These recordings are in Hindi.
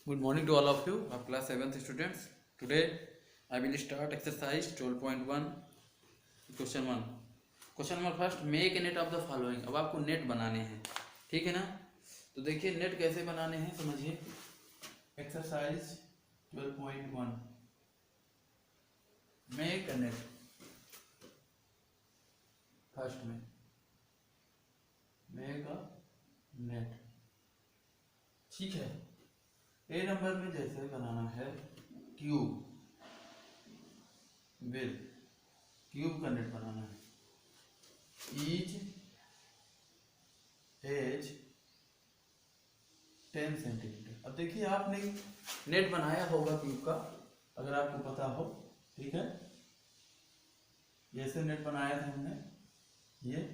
Good morning to all of you of class 7th students. Today I will start exercise 12.1 question 1. Question number first, make a net of the following. अब आपको नेट बनाने हैं, ठीक है ना. तो देखिए नेट कैसे बनाने हैं, समझिए. Exercise 12.1, make a net. First में मेक अ नेट, ठीक है. ए नंबर में जैसे बनाना है क्यूब, विल क्यूब का नेट बनाना है. Each edge 10 centimetre. अब देखिए आपने नेट बनाया होगा क्यूब का, अगर आपको पता हो, ठीक है. जैसे नेट बनाया था हमने, ये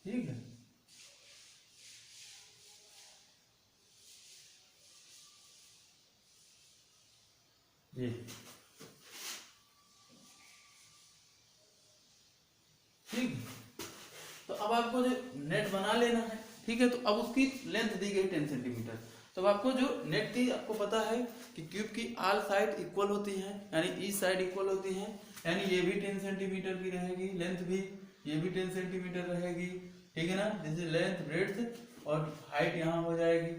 ठीक है. ये ठीक. तो अब आपको जो नेट बना लेना है, ठीक है. तो अब उसकी लेंथ दी गई 10 सेंटीमीटर. तो अब आपको जो नेट की आपको पता है कि क्यूब की ऑल साइड इक्वल होती है, यानी ईच साइड इक्वल होती है, यानी ये भी 10 सेंटीमीटर की रहेगी लेंथ भी, ये भी 10 सेंटीमीटर रहेगी, ठीक है ना. जैसे लेंथ ब्रेड्थ और हाइट यहाँ हो जाएगी,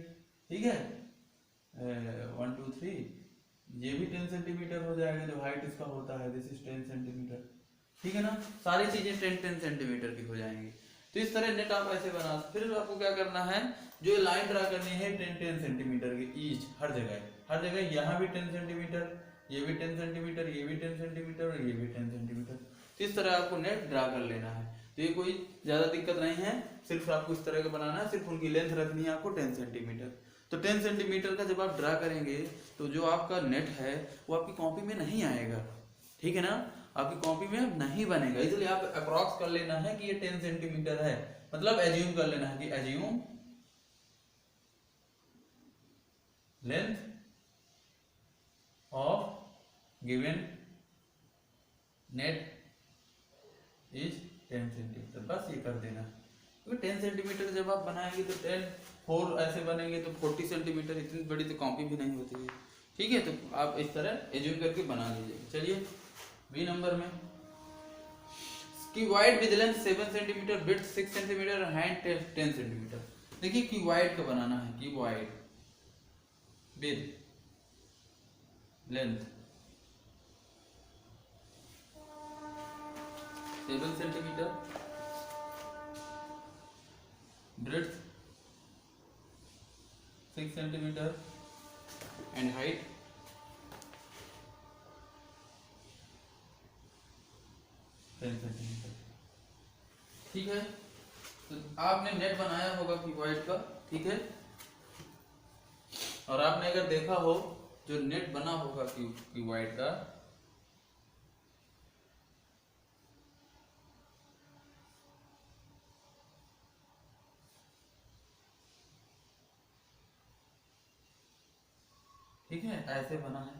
ठीक है. 1 2 3, ये भी 10 सेंटीमीटर हो जाएगा जो हाइट इसका होता है. दिस इज 10 सेंटीमीटर, ठीक है ना. सारी चीजें 10 सेंटीमीटर की हो जाएंगी. तो इस तरह नेट आप ऐसे बना. फिर आपको क्या करना है, जो लाइन ड्रा करनी है 10 सेंटीमीटर की ईच, हर जगह यहाँ भी 10 सेंटीमीटर, ये भी 10 सेंटीमीटर, ये भी 10 सेंटीमीटर और ये भी 10 सेंटीमीटर. तो इस तरह आपको नेट ड्रा कर लेना है. तो ये कोई ज्यादा दिक्कत नहीं है, सिर्फ आपको इस तरह का बनाना है. सिर्फ उनकी लेंथ रखनी है आपको 10 सेंटीमीटर. तो 10 सेंटीमीटर का जब आप ड्रा करेंगे तो जो आपका नेट है वो आपकी कॉपी में नहीं आएगा, ठीक है ना. आपकी कॉपी में नहीं बनेगा, इसलिए आप अप्रॉक्स कर लेना है कि ये 10 सेंटीमीटर है. मतलब एज्यूम कर लेना है कि assume length of given net is 10 centimetre. बस ये कर देना. क्योंकि 10 सेंटीमीटर जब आप बनाएंगे तो 10 4 ऐसे बनेंगे तो 40 सेंटीमीटर, इतनी बड़ी तो कॉपी भी नहीं होती है, ठीक है. तो आप इस तरह एज्यूम करके बना लीजिए. चलिए बी नंबर में, cuboid with length 7 centimetre, width 6 centimetre, height 10 centimetre. देखिए क्यूबॉइड का बनाना है. Cuboid with length 7 centimetre, breadth 6 centimetre and height 10 centimetre, ठीक है. तो आपने नेट बनाया होगा क्यूबॉइड का, ठीक है. और आपने अगर देखा हो जो नेट बना होगा क्यूबॉइड का, ठीक है, ऐसे बना है.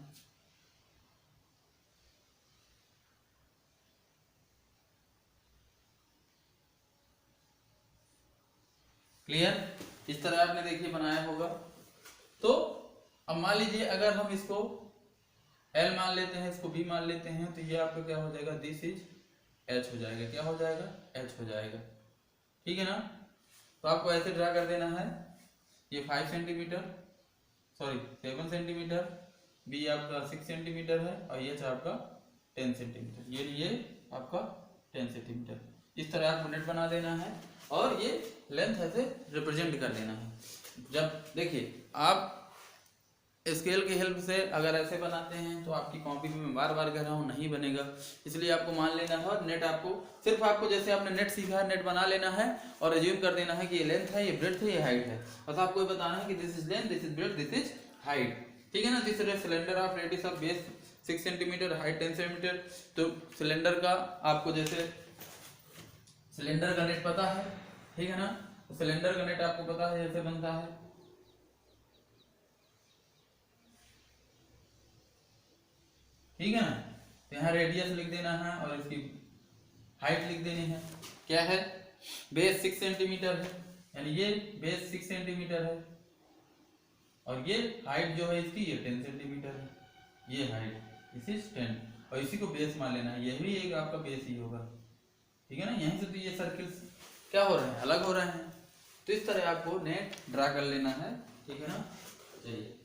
क्लियर. इस तरह आपने देखिए बनाया होगा. तो अब मान लीजिए अगर हम इसको L मान लेते हैं, इसको B मान लेते हैं, तो ये आपका क्या हो जाएगा, दिस इज H हो जाएगा. क्या हो जाएगा, H हो जाएगा, ठीक है ना. तो आपको ऐसे ड्रा कर देना है. ये 5 सेंटीमीटर, सॉरी 7 सेंटीमीटर, B आपका 6 सेंटीमीटर है और H आपका 10 सेंटीमीटर. ये आपका 10 सेंटीमीटर. इस तरह आपको नेट बना देना है और ये लेंथ ऐसे रिप्रेजेंट कर देना है. जब देखिए आप स्केल की हेल्प से अगर ऐसे बनाते हैं तो आपकी कॉपी में बार बार कह रहा हूँ नहीं बनेगा, इसलिए आपको मान लेना है. और नेट आपको सिर्फ आपको जैसे आपने नेट सीखा है नेट बना लेना है और एज्यूम कर देना है कि ये लेंथ है, ये ब्रेड्थ है, ये हाइट है. बस आपको ये बताना है कि this is length, this is breadth, this is height, ठीक है ना. This is cylinder of radius of base 6 centimetre, height 10 centimetre. तो सिलेंडर का आपको जैसे सिलेंडर का नेट पता है, ठीक है ना. तो सिलेंडर का नेट आपको पता है जैसे बनता है, ठीक है ना. तो यहाँ रेडियस लिख देना है और इसकी हाइट लिख देनी है. क्या है, बेस 6 सेंटीमीटर है, यानी ये बेस 6 सेंटीमीटर है, और ये हाइट जो है इसकी ये 10 सेंटीमीटर है, ये हाइट इसी 10, और इसी को बेस मान लेना है, ये भी एक आपका बेस ही होगा, ठीक है ना। यहीं से तो ये सर्किल्स क्या हो रहे हैं, अलग हो रहे हैं। तो इस तरह आपको नेट ड्रा कर लेना है, ठीक है ना। चलिए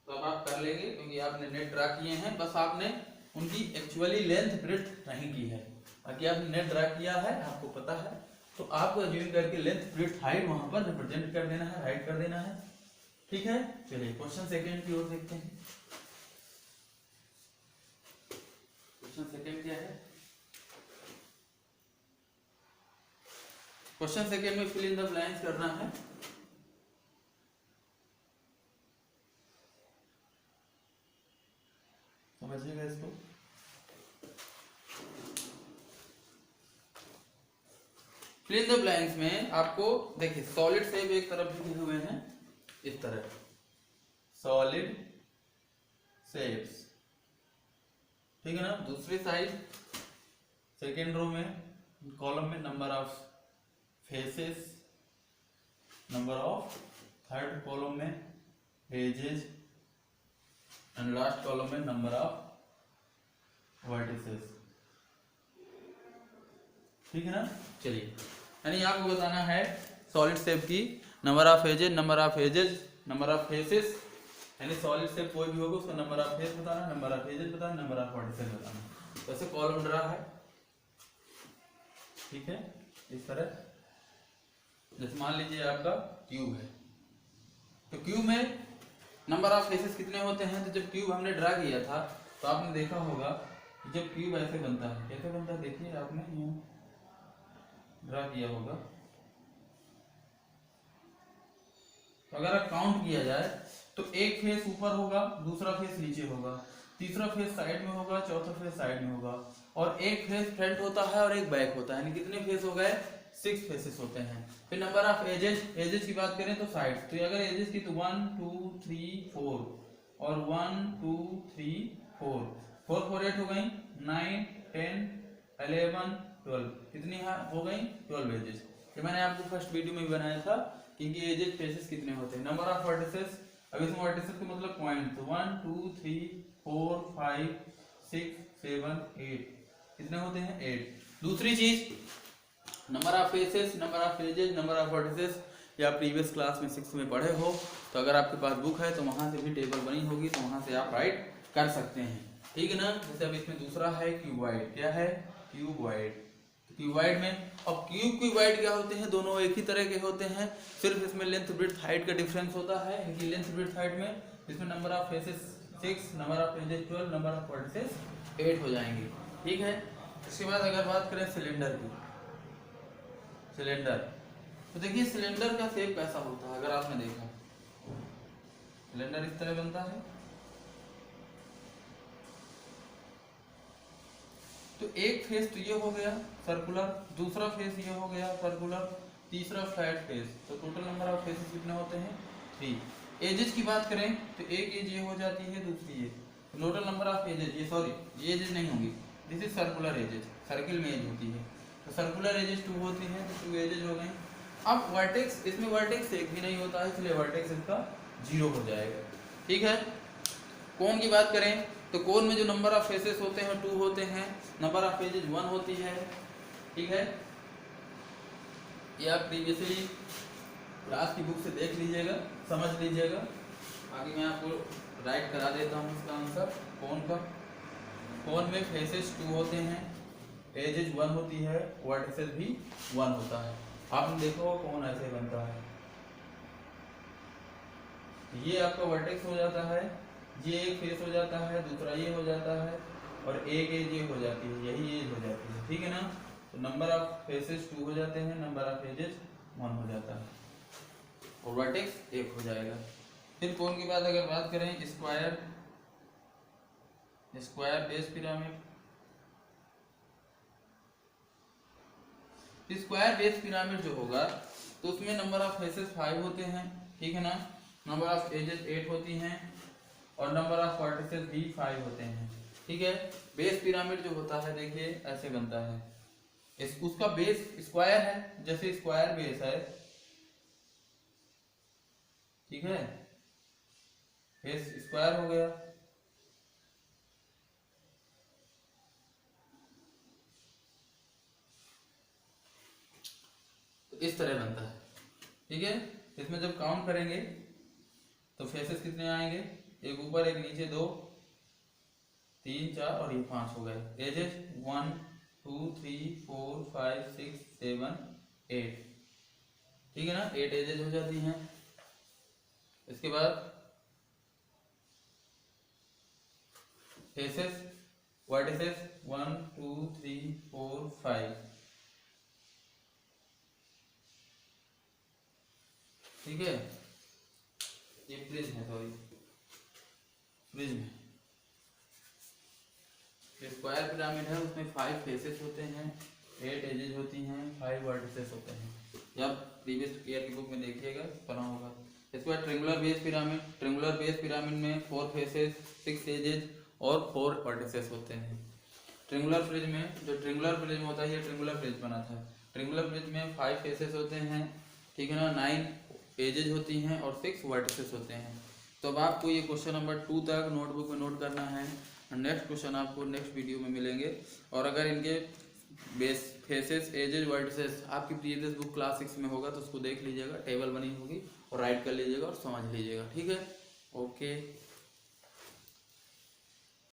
तो अब आप कर लेंगे, क्योंकि आपने नेट ड्रा किए हैं, बस आपने उनकी एक्चुअली लेंथ ब्रेड्थ नहीं की है। बाकी आपने नेट ड्रा किया है, आपको पता है, तो आपको एज्यूम करके लेंथ ब्रेड्थ हाइट वहां पर रिप्रेजेंट कर देना है, राइट कर देना है, ठीक है। चलिए क्वेश्चन सेकंड की ओर देखते हैं। क्वेश्चन सेकंड क्या है? क्वेश्चन सेकंड में फिल इन द ब्लैंक्स करना है। समझिएगा इसको। फिल इन द ब्लैंक्स में आपको देखिए सॉलिड शेप एक तरफ लिखे हुए हैं, इस तरह सॉलिड शेप्स, ठीक है ना। दूसरी साइड सेकेंड रो में कॉलम में number of faces, number of third column में एजेस, एंड लास्ट कॉलम में नंबर ऑफ वर्टिसेस, ठीक है ना। चलिए यानी आपको बताना है सॉलिड शेप की number of edges, number of edges, number of faces, यानी सॉलिड शेप कोई भी होगा उसका नंबर ऑफ फेस बताना, नंबर ऑफ एजेस बताना, नंबर ऑफ वर्टिसेस बताना। तो ऐसे कॉलम ड्रा है, ठीक है। इस तरह जैसे मान लीजिए आपका क्यूब है, तो क्यूब में नंबर ऑफ फेसेस कितने होते हैं। तो जब क्यूब हमने ड्रा किया था तो आपने देखा होगा कि जब क्यूब ऐसे बनता है, कैसे बनता है देखिए, आपने ड्रा किया होगा, तो अगर आप काउंट किया जाए तो एक फेस ऊपर होगा, दूसरा फेस नीचे होगा, तीसरा फेस साइड में होगा, चौथा फेस साइड में होगा, और एक फेस फ्रंट होता है और एक बैक होता है, यानी कितने फेस हो गए, 6 फेसेस होते हैं। फिर नंबर ऑफ एजेस, एजेस की बात करें तो साइड, तो अगर एजेस की तो 1 2 3 4 और 1 2 3 4 4 4 8 हो गई, 9 10 11 12, कितनी हो गई 12 एजेस। ये मैंने आपको फर्स्ट वीडियो में भी बनाया था कि एजेस फेसेस कितने होते हैं। नंबर ऑफ वर्टिसेस, अब इसमें वर्टिसेस का मतलब पॉइंट, तो 1 2 3 4 5 6 7 8, कितने होते हैं 8। दूसरी चीज number of faces, number of edges, number of vertices, या प्रीवियस क्लास में 6 में पढ़े हो तो अगर आपके पास बुक है तो वहां से भी टेबल बनी होगी, तो वहां से आप राइट कर सकते हैं, ठीक है ना। जैसे अब इसमें दूसरा है क्यूबॉइड, क्या है क्यूबॉइड। क्यूबॉइड में अब क्यूबॉइड क्या होते हैं, दोनों एक ही तरह के होते हैं, सिर्फ इसमें लेंथ ब्रेड्थ हाइट का डिफरेंस होता है। इनकी लेंथ ब्रेड्थ हाइट में इसमें number of faces 6, number of edges 12, number of vertices 8 हो जाएंगे, ठीक है। इसके बाद अगर बात करें सिलेंडर की, सिलेंडर, तो देखिए सिलेंडर का शेप कैसा होता है, अगर आपने देखा सिलेंडर इस तरह बनता है, तो एक फेस तो ये हो गया सर्कुलर, दूसरा फेस ये हो गया सर्कुलर, तीसरा फ्लैट फेस, तो टोटल नंबर ऑफ फेसेस कितने होते हैं 3। एजेस की बात करें तो एक एज ये हो जाती है, दूसरी edge, total number of edges, ये सॉरी ये एजेस नहीं होंगी, this is circular edges, circle में एज होती है, तो सर्कुलर एजेस 2 होती है, तो 2 एजेस हो गई। अब वर्टेक्स, इसमें वर्टेक्स एक भी नहीं होता है, इसलिए वर्टेक्स इसका 0 हो जाएगा, ठीक है। कोण की बात करें तो कोण में जो नंबर ऑफ फेसेस होते हैं 2 होते हैं, नंबर ऑफ एजेस 1 होती है, ठीक है। ये आप प्रीवियसली क्लास की बुक से देख लीजिएगा, समझ लीजिएगा, आगे मैं आपको राइट करा देता हूँ इसका आंसर। कोण का, कोण में फेसेस 2 होते हैं, एजेस 1 होती है, वर्टिसेस भी 1 होता है। आपने देखो कोण ऐसे बनता है, ये आपका वर्टेक्स हो जाता है, ये एक फेस हो जाता है, दूसरा ये हो जाता है, और एक एज ये हो जाती है, यही एज हो जाती है, ठीक है ना। तो नंबर ऑफ फेसेस 2 हो जाते हैं, नंबर ऑफ एजेस 1 हो जाता है, और वर्टेक्स 1 हो जाएगा। फिर कोण की बात अगर बात करें, square, square base pyramid, square base pyramid जो होगा तो उसमें नंबर ऑफ फेसेस 5 होते हैं, ठीक है ना, नंबर ऑफ एजेस 8 होती हैं, और नंबर ऑफ वर्टिसेस भी 5 होते हैं, ठीक है। बेस पिरामिड जो होता है देखिए ऐसे बनता है, उसका बेस स्क्वायर है, जैसे स्क्वायर बेस है, ठीक है, बेस स्क्वायर हो गया। तो इस तरह बनता है, ठीक है। इसमें जब काउंट करेंगे तो फेसेस कितने आएंगे, एक ऊपर एक नीचे, 2 3 4 और ये 5 हो गए। एजेस 1 2 3 4 5 6 7 8, ठीक है ना, 8 एजेस हो जाती हैं। इसके बाद फेसेस वर्टिसेस 1 2 3 4 5, ठीक है। ये प्रिज्म है, सॉरी प्रिज्म है। स्क्वायर पिरामिड है, उसमें 5 फेसेस होते हैं, 8 एजेस होती हैं, 5 वर्टिसेस होते हैं। जब प्रीवियस ईयर की बुक में देखिएगा पढ़ा होगा। इसके बाद ट्रिंगुलर बेस पिरामिड, ट्रिंगुलर बेस पिरामिड में 4 फेसेस, 6 एजेस और 4 वर्टिसेस होते हैं। ट्रिंगुलर प्रिज्म में, जो ट्रिंगुलर प्रिज्म होता है, ये ट्रिंगुलर प्रिज्म बना था। ट्रिंगुलर प्रिज्म में 5 फेसेस होते हैं, ठीक है ना, 9 एजेस होती हैं और 6 वर्टिसेस होते हैं। तो अब आपको ये क्वेश्चन नंबर 2 तक नोटबुक में नोट करना है। नेक्स्ट क्वेश्चन आपको नेक्स्ट वीडियो में मिलेंगे। और अगर इनके बेस फेसेस एजेस वर्टिसेस आपकी प्रीवियस बुक क्लास 6 में होगा तो उसको देख लीजिएगा, टेबल बनी होगी और राइट कर लीजिएगा और समझ लीजिएगा, ठीक है। ओके।